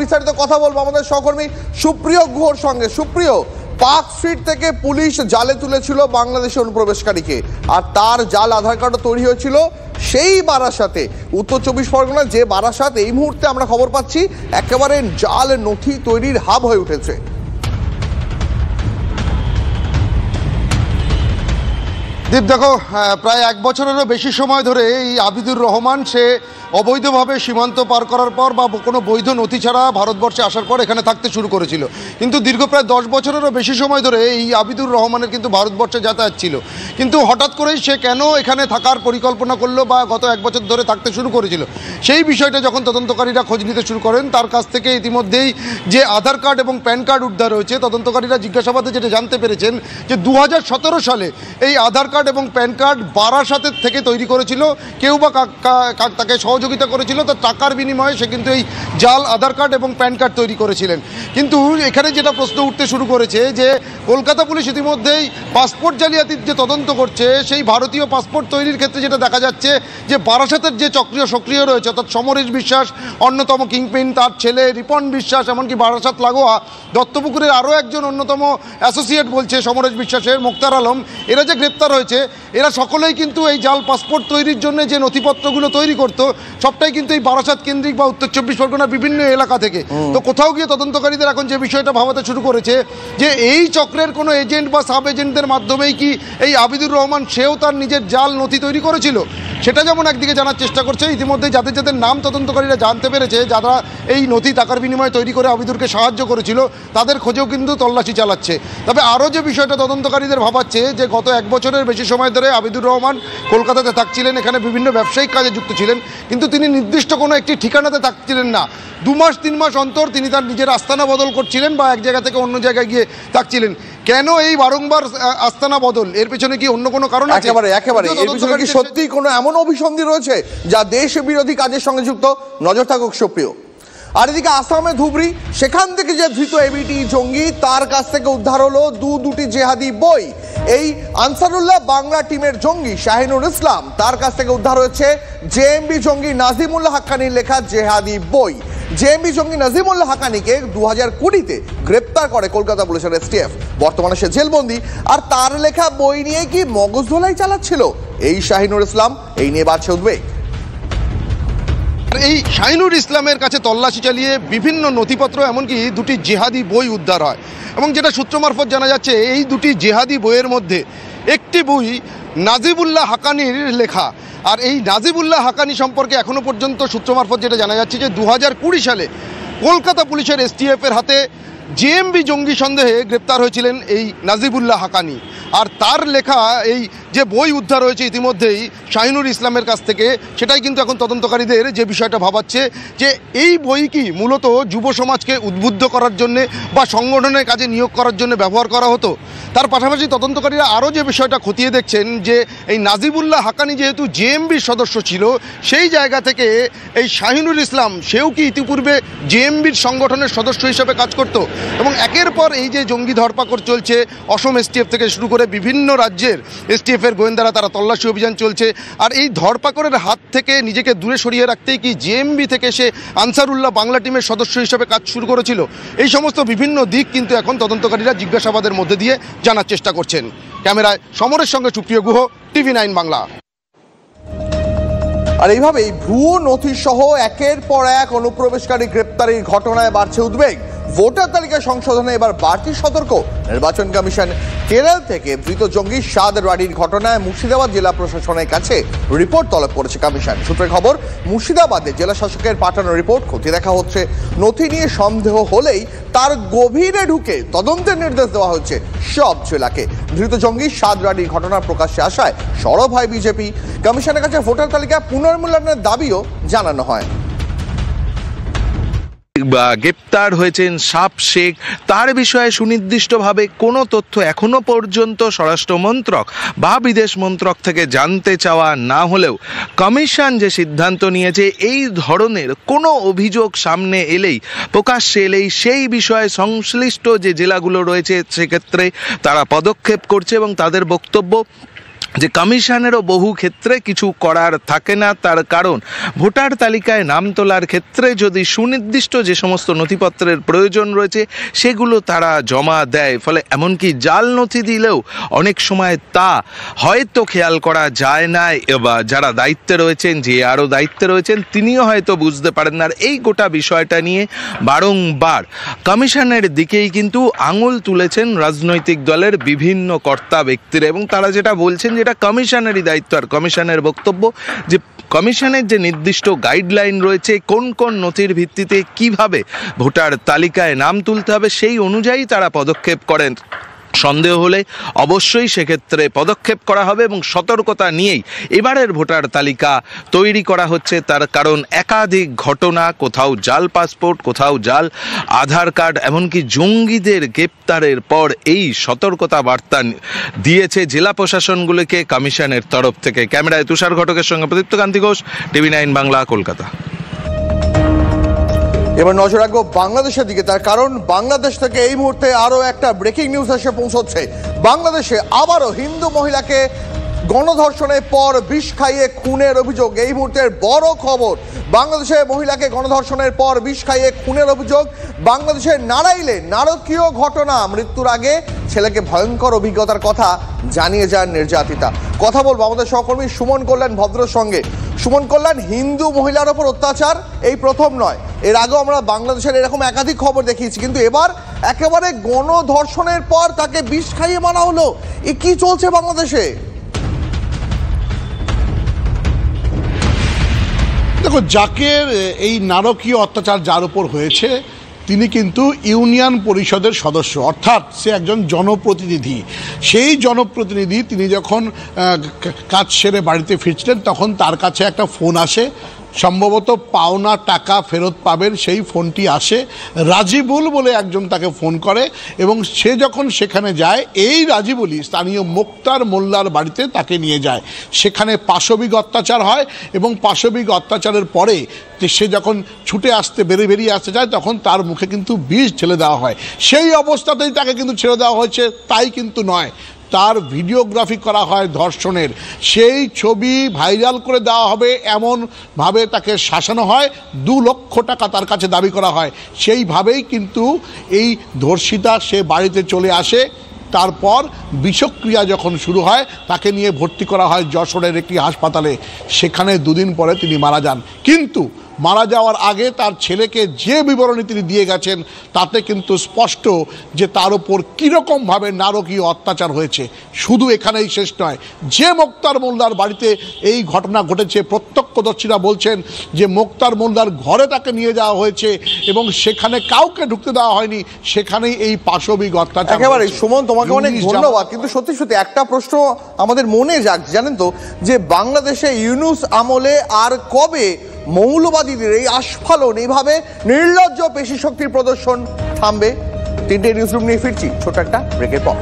বিস্তারিত কথা বলবো আমাদের সহকর্মী সুপ্রিয় গুহর সঙ্গে। সুপ্রিয়, পার্ক স্ট্রিট থেকে পুলিশ জালে তুলেছিল বাংলাদেশি অনুপ্রবেশকারীকে, আর তার জাল আধার কার্ডও তৈরি হয়েছিল সেই বারাসাতে, উত্তর 24 পরগনা যে বারাসাত এই মুহূর্তে আমরা খবর পাচ্ছি একেবারে জাল নথি তৈরির হাব হয়ে উঠেছে। দীপ, দেখো, প্রায় 1 বছরেরও বেশি সময় ধরে এই আবিদুর রহমান সে অবৈধভাবে সীমান্ত পার করার পর বা কোনো বৈধ নথি ছাড়া ভারতবর্ষে আসার পর এখানে থাকতে শুরু করেছিল। কিন্তু দীর্ঘ প্রায় 10 বছরেরও বেশি সময় ধরে এই আবিদুর রহমানের কিন্তু ভারতবর্ষে যাতায়াত ছিল। কিন্তু হঠাৎ করেই সে কেন এখানে থাকার পরিকল্পনা করলো বা গত 1 বছর ধরে থাকতে শুরু করেছিল, সেই বিষয়টা যখন তদন্তকারীরা খোঁজ নিতে শুরু করেন, তার কাছ থেকে ইতিমধ্যেই যে আধার কার্ড এবং প্যান কার্ড উদ্ধার হয়েছে, তদন্তকারীরা জিজ্ঞাসাবাদে যেটা জানতে পেরেছেন যে 2017 সালে এই আধার কার্ড এবং প্যান কার্ড বারাসাতের থেকে তৈরি করেছিল কেউ, বা তাকে সহযোগিতা করেছিল, তার টাকার বিনিময়ে সে কিন্তু এই জাল আধার কার্ড এবং প্যান কার্ড তৈরি করেছিলেন। কিন্তু এখানে যেটা প্রশ্ন উঠতে শুরু করেছে যে কলকাতা পুলিশ ইতিমধ্যেই পাসপোর্ট জালিয়াতির যে তদন্ত করছে, সেই ভারতীয় পাসপোর্ট তৈরির ক্ষেত্রে যেটা দেখা যাচ্ছে যে বারাসাতের যে সক্রিয় রয়েছে, অর্থাৎ সমরেশ বিশ্বাস অন্যতম কিংপিন, তার ছেলে রিপন বিশ্বাস, এমনকি বারাসাত লাগোয়া দত্তপুকুরের আরও একজন অন্যতম অ্যাসোসিয়েট বলছে সমরেশ বিশ্বাসের, মুক্তার আলম, এরা যে গ্রেপ্তার হয়েছে, এরা সকলেই কিন্তু এই জাল পাসপোর্ট তৈরির জন্য যে নথিপত্রগুলো তৈরি করতো সবটাই কিন্তু এই বারাসাত কেন্দ্রিক বা উত্তর 24 পরগনার বিভিন্ন এলাকা থেকে। তো কোথাও গিয়ে তদন্তকারীদের এখন যে বিষয়টা ভাবাতে শুরু করেছে যে এই চক্রের কোনো এজেন্ট বা সাব এজেন্টদের মাধ্যমেই কি এই আবিদুর রহমান সেও তার নিজের জাল নথি তৈরি করেছিল, সেটা যেমন একদিকে জানার চেষ্টা করছে। ইতিমধ্যে যাদের যাদের নাম তদন্তকারীরা জানতে পেরেছে, যারা এই নথি টাকার বিনিময়ে তৈরি করে আবিদুরকে সাহায্য করেছিল, তাদের খোঁজেও কিন্তু তল্লাশি চালাচ্ছে। তবে আরও যে বিষয়টা তদন্তকারীদের ভাবাচ্ছে যে গত 1 বছরের বেশি সময় ধরে আবিদুর রহমান কলকাতাতে থাকছিলেন, এখানে বিভিন্ন ব্যবসায়িক কাজে যুক্ত ছিলেন, কিন্তু তিনি নির্দিষ্ট কোনো একটি ঠিকানাতে থাকছিলেন না। 2 মাস 3 মাস অন্তর তিনি তার নিজের আস্তানা বদল করছিলেন বা এক জায়গা থেকে অন্য জায়গায় গিয়ে থাকছিলেন। কেন এই বারংবার আস্তানা বদল, এর পেছনে কি অন্য কোনো কারণ আছে? একেবারে এর পেছনে কি সত্যি কোনো এমন অভিসন্ধি রয়েছে যা দেশ বিরোধী কাজের সঙ্গে যুক্ত? নজর থাকুক সুপ্রিয়। আর এদিকে আসামে ধুবড়ি, সেখান থেকে যে ধৃত এবিটি জঙ্গি, তার কাছ থেকে উদ্ধার হলো দুটি জেহাদি বই। এই আনসারুল্লাহ বাংলা টিমের জঙ্গি শাহিনুর ইসলাম, তার কাছ থেকে উদ্ধার হয়েছে জেএমবি জঙ্গি নাজিমুল্লাহ হাক্কানির লেখা জেহাদি বই। জেএমবি জঙ্গি নাজিমুল্লাহ হাক্কানিকে 2020-তে গ্রেপ্তার করে কলকাতা পুলিশের এসটিএফ। বর্তমানে সে জেলবন্দি, আর তার লেখা বই নিয়ে কি মগজ ধোলাই চালাচ্ছিল এই শাহিনুর ইসলাম, এই নিয়ে বাড়ছে উদ্বেগ। এই শাহিনুর ইসলামের কাছে তল্লাশি চালিয়ে বিভিন্ন নথিপত্র, এমনকি 2টি জেহাদি বই উদ্ধার হয়, এবং যেটা সূত্র মারফত জানা যাচ্ছে এই 2টি জেহাদি বইয়ের মধ্যে একটি বই নাজিবুল্লাহ হাক্কানির লেখা। আর এই নাজিবুল্লাহ হাক্কানি সম্পর্কে এখনো পর্যন্ত সূত্র মারফত যেটা জানা যাচ্ছে যে 2020 সালে কলকাতা পুলিশের এসটিএফের হাতে জেএমবি জঙ্গি সন্দেহে গ্রেপ্তার হয়েছিলেন এই নাজিবুল্লাহ হাক্কানি। আর তার লেখা এই যে বই উদ্ধার হয়েছে ইতিমধ্যেই শাহিনুর ইসলামের কাছ থেকে, সেটাই কিন্তু এখন তদন্তকারীদের যে বিষয়টা ভাবাচ্ছে যে এই বই কি মূলত যুব সমাজকে উদ্বুদ্ধ করার জন্য বা সংগঠনের কাজে নিয়োগ করার জন্য ব্যবহার করা হতো। তার পাশাপাশি তদন্তকারীরা আরও যে বিষয়টা খতিয়ে দেখছেন যে এই নাজিবুল্লাহ হাক্কানি যেহেতু জেএমবির সদস্য ছিল, সেই জায়গা থেকে এই শাহিনুর ইসলাম সেও কি ইতিপূর্বে জেএমবির সংগঠনের সদস্য হিসেবে কাজ করত। এবং একের পর এই যে জঙ্গি ধরপাকড় চলছে, অসম এসটিএফ থেকে শুরু করে বিভিন্ন রাজ্যের এসটিএফের গোয়েন্দারা তারা তল্লাশি অভিযান চলছে। আর এই ধরপাকড়ের হাত থেকে নিজেকে দূরে সরিয়ে রাখতেই কি জেএমবি থেকে সে আনসারুল্লাহ বাংলা টিমের সদস্য হিসেবে কাজ শুরু করেছিল, এই সমস্ত বিভিন্ন দিক কিন্তু এখন তদন্তকারীরা জিজ্ঞাসাবাদের মধ্যে দিয়ে জানার চেষ্টা করছেন। ক্যামেরায় সমরের সঙ্গে সুপ্রিয় গুহ, TV9 বাংলা। আর এইভাবেই ভুয়ো নথি সহ একের পর এক অনুপ্রবেশকারী গ্রেপ্তারির ঘটনায় বাড়ছে উদ্বেগ। ভোটার তালিকা সংশোধনে এবার বাড়তি সতর্ক নির্বাচন কমিশন। কেরল থেকে ধৃত জঙ্গি সাদ রাডির ঘটনায় মুর্শিদাবাদ জেলা প্রশাসনের কাছে রিপোর্ট তলব করেছে কমিশন। সূত্রের খবর, মুর্শিদাবাদে জেলা শাসকের পাঠানো রিপোর্ট খতিয়ে দেখা হচ্ছে। নথি নিয়ে সন্দেহ হলেই তার গভীরে ঢুকে তদন্তের নির্দেশ দেওয়া হচ্ছে সব জেলাকে। ধৃত জঙ্গি সাদ রাডির ঘটনা প্রকাশ্যে আসায় সরব হয় বিজেপি। কমিশনের কাছে ভোটার তালিকা পুনর্মূল্যায়নের দাবিও জানানো হয়। গ্রেপ্তার হয়েছেন সাপ শেখ, তার বিষয়ে সুনির্দিষ্টভাবে কোনো তথ্য এখনো পর্যন্ত স্বরাষ্ট্র মন্ত্রক বা বিদেশ মন্ত্রক থেকে জানতে চাওয়া না হলেও কমিশন যে সিদ্ধান্ত নিয়েছে এই ধরনের কোনো অভিযোগ সামনে এলেই, প্রকাশ্যে এলেই সেই বিষয়ে সংশ্লিষ্ট যে জেলাগুলো রয়েছে সেক্ষেত্রে তারা পদক্ষেপ করছে এবং তাদের বক্তব্য যে কমিশনেরও বহু ক্ষেত্রে কিছু করার থাকে না, তার কারণ ভোটার তালিকায় নাম তোলার ক্ষেত্রে যদি সুনির্দিষ্ট যে সমস্ত নথিপত্রের প্রয়োজন রয়েছে সেগুলো তারা জমা দেয়, ফলে এমনকি জাল নথি দিলেও অনেক সময় তা হয়তো খেয়াল করা যায় না, বা যারা দায়িত্বে রয়েছেন, যে আরও দায়িত্বে রয়েছেন তিনিও হয়তো বুঝতে পারেন না। আর এই গোটা বিষয়টা নিয়ে বারংবার কমিশনের দিকেই কিন্তু আঙুল তুলেছেন রাজনৈতিক দলের বিভিন্ন কর্তা ব্যক্তিরা, এবং তারা যেটা বলছেন এটা কমিশনেরই দায়িত্ব। আর কমিশনের বক্তব্য যে কমিশনের যে নির্দিষ্ট গাইডলাইন রয়েছে কোন কোন নথির ভিত্তিতে কিভাবে ভোটার তালিকায় নাম তুলতে হবে সেই অনুযায়ী তারা পদক্ষেপ করেন। সন্দেহ হলে অবশ্যই সেক্ষেত্রে পদক্ষেপ করা হবে এবং সতর্কতা নিয়েই এবারের ভোটার তালিকা তৈরি করা হচ্ছে। তার কারণ একাধিক ঘটনা, কোথাও জাল পাসপোর্ট, কোথাও জাল আধার কার্ড, এমনকি জঙ্গিদের গ্রেপ্তারের পর এই সতর্কতা বার্তা দিয়েছে জেলা প্রশাসনগুলিকে কমিশনের তরফ থেকে। ক্যামেরায় তুষার ঘটকের সঙ্গে প্রদীপ্ত কান্তি ঘোষ, TV9 বাংলা, কলকাতা। এবার নজর রাখবো বাংলাদেশের দিকে, তার কারণ বাংলাদেশ থেকে এই মুহূর্তে আরো একটা ব্রেকিং নিউজ এসে পৌঁছচ্ছে। বাংলাদেশে আবারও হিন্দু মহিলাকে গণধর্ষণের পর বিষ খাইয়ে খুনের অভিযোগ। এই মুহূর্তের বড় খবর, বাংলাদেশে মহিলাকে গণধর্ষণের পর বিষ খাইয়ে খুনের অভিযোগ। বাংলাদেশের নারাইলে নারকীয় ঘটনা, মৃত্যুর আগে ছেলেকে ভয়ঙ্কর অভিজ্ঞতার কথা জানিয়ে যান নির্যাতিতা। কথা বলবো আমাদের সহকর্মী সুমন কল্যাণ ভদ্রর সঙ্গে। সুমন কল্যাণ, হিন্দু মহিলার ওপর অত্যাচার এই প্রথম নয়, এর আগেও আমরা বাংলাদেশের এরকম একাধিক খবর দেখিয়েছি, কিন্তু এবার একেবারে গণধর্ষণের পর তাকে বিষ খাইয়ে মারা হলো। এ কি চলছে বাংলাদেশে? দেখো, যাকে এই নারকীয় অত্যাচার যার উপর হয়েছে তিনি কিন্তু ইউনিয়ন পরিষদের সদস্য, অর্থাৎ সে একজন জনপ্রতিনিধি। সেই জনপ্রতিনিধি তিনি যখন কাজ সেরে বাড়িতে ফিরছিলেন তখন তার কাছে একটা ফোন আসে, সম্ভবত পাওনা টাকা ফেরত পাবেন সেই ফোনটি আসে। রাজিবুল বলে একজন তাকে ফোন করে এবং সে যখন সেখানে যায়, এই রাজিবুলই স্থানীয় মুক্তার মোল্লার বাড়িতে তাকে নিয়ে যায়। সেখানে পাশবিক অত্যাচার হয় এবং পাশবিক অত্যাচারের পরে সে যখন ছুটে আসতে বেরিয়ে আসতে যায় তখন তার মুখে কিন্তু বিষ ঢেলে দেওয়া হয়। সেই অবস্থাতেই তাকে কিন্তু ছেড়ে দেওয়া হয়েছে তাই কিন্তু নয়, তার ভিডিওগ্রাফি করা হয় ধর্ষণের, সেই ছবি ভাইরাল করে দেওয়া হবে এমনভাবে তাকে শাসানো হয়। 2 লক্ষ টাকা তার কাছে দাবি করা হয়। সেইভাবেই কিন্তু এই ধর্ষিতা সে বাড়িতে চলে আসে। তারপর বিষক্রিয়া যখন শুরু হয় তাকে নিয়ে ভর্তি করা হয় যশোরের একটি হাসপাতালে। সেখানে 2 দিন পরে তিনি মারা যান। কিন্তু মারা যাওয়ার আগে তার ছেলেকে যে বিবরণী তিনি দিয়ে গেছেন তাতে কিন্তু স্পষ্ট যে তার উপর কীরকমভাবে নারকীয় অত্যাচার হয়েছে। শুধু এখানেই শেষ নয়, যে মুক্তার মোল্লার বাড়িতে এই ঘটনা ঘটেছে প্রত্যক্ষদর্শীরা বলছেন যে মুক্তার মোল্লার ঘরে তাকে নিয়ে যাওয়া হয়েছে এবং সেখানে কাউকে ঢুকতে দেওয়া হয়নি, সেখানেই এই পাশবিক অত্যাচার। একেবারে সুমন, তোমাকে অনেক ধন্যবাদ। কিন্তু সত্যি সত্যি একটা প্রশ্ন আমাদের মনে যাক, জানেন তো যে বাংলাদেশে ইউনূস আমলে আর কবে মৌলবাদীদের এই আস্ফালন, এইভাবে নির্লজ্জ পেশি শক্তির প্রদর্শন থামবে? 3টে নিউজরুম নিয়ে ফিরছি ছোট একটা ব্রেকের পর।